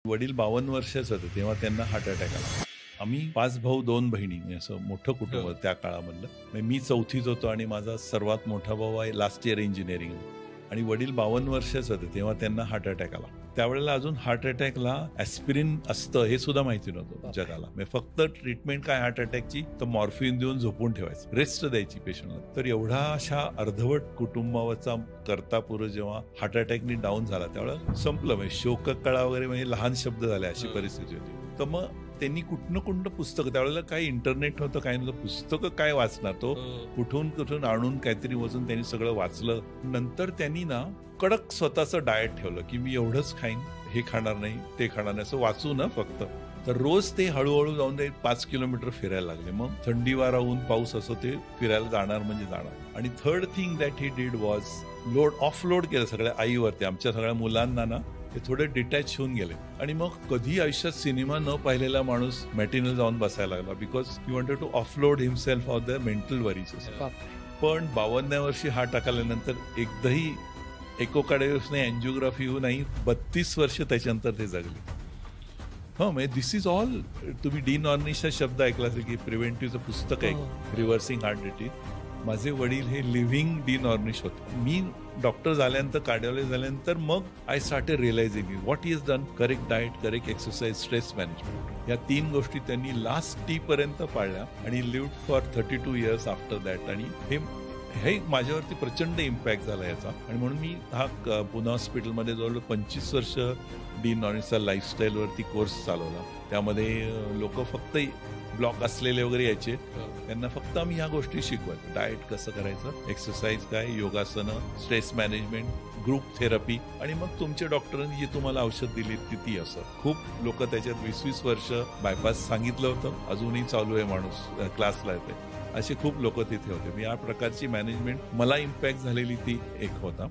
वडील 52 वर्षाचे होते तेव्हा त्यांना हार्ट अटॅक आला. आम्ही 5 भाऊ 2 बहिणी असं मोठं कुटुंब त्या काळामधलं. मी चौथीत होतो आणि माझा सर्वात मोठा भाऊ आहे लास्ट इयर इंजिनिअरिंग आणि वडील 52 वर्षाचे होते तेव्हा त्यांना हार्ट अटॅक आला. त्यावेळेला अजून हार्ट अटॅकला ॲस्पिरिन असतं हे सुद्धा माहिती नव्हतं जगाला. फक्त ट्रीटमेंट काय हार्ट अटॅकची तर मॉर्फिन देऊन झोपून ठेवायचं, रेस्ट द्यायची पेशंटला. तर एवढा अशा अर्धवट कुटुंबावरचा करता पुरं जेव्हा हार्ट अटॅकनी डाऊन झाला त्यावेळेला संपलं. म्हणजे शोककळा वगैरे म्हणजे लहान शब्द झाले अशी परिस्थिती होती. तर मग त्यांनी कुठनं पुस्तकं, त्यावेळेला काही इंटरनेट नव्हतं, काही नव्हतं, पुस्तकं काय वाचणार, तो कुठून आणून काहीतरी वाचून त्यांनी सगळं वाचलं. नंतर त्यांनी ना कडक स्वतःचं डाएट ठेवलं की मी एवढंच खाईन, हे खाणार नाही ते खाणार नाही असं वाचू ना फक्त. तर रोज ते हळूहळू जाऊन ते 5 किलोमीटर फिरायला लागले. मग थंडी वारा ऊन पाऊस असो ते फिरायला जाणार म्हणजे जाणार. आणि third thing that he did was offload केलं सगळ्या आईवरती. आमच्या सगळ्या मुलांना ना ते थोडे डिटॅच होऊन गेले. आणि मग कधी आयुष्यात सिनेमा न पाहिलेला माणूस मॅटिनल जाऊन बसायला लागला because he wanted to offload himself of the mental worries. पण 52व्या वर्षी हार्ट आल्यानंतर एकदाही एकोकार्डिओग्राफी अँजिओग्राफी होऊ नाही, 32 वर्ष त्याच्यानंतर ते जगले. म्हणजे दिस इज ऑल. तुम्ही डी नॉर्निशचा शब्द ऐकला असेल की प्रिव्हेंटिव्हचं पुस्तक आहे रिव्हर्सिंग हार्ट डिसीज. माझे वडील हे लिव्हिंग डी नॉर्निश होते. मी डॉक्टर झाल्यानंतर, कार्डिओलॉजिस्ट झाल्यानंतर मग I started realising what is done. Correct diet, correct exercise, stress management, या 3 गोष्टी त्यांनी लास्ट टी पर्यंत पाळल्या आणि lived for 32 years after that. आणि हे माझ्यावरती प्रचंड इम्पॅक्ट झाला याचा. आणि म्हणून मी हा पुणे हॉस्पिटलमध्ये जवळजवळ 25 वर्ष डी नॉर्निशचा लाईफस्टाईलवरती कोर्स चालवला. त्यामध्ये लोक फक्त ब्लॉक असलेले वगैरे यायचे, त्यांना फक्त आम्ही ह्या गोष्टी शिकवत. डाएट कसं करायचं, एक्सरसाइज काय, योगासनं, स्ट्रेस मॅनेजमेंट, ग्रुप थेरपी, आणि मग तुमच्या डॉक्टरांनी जी तुम्हाला औषध दिली ती असं. खूप लोक त्याच्यात 20-20 वर्ष बायपास सांगितलं होतं, अजूनही चालू आहे, माणूस क्लासला येते, असे खूप लोक तिथे होते. या प्रकारची मॅनेजमेंट मला इम्पॅक्ट झालेली ती एक होता.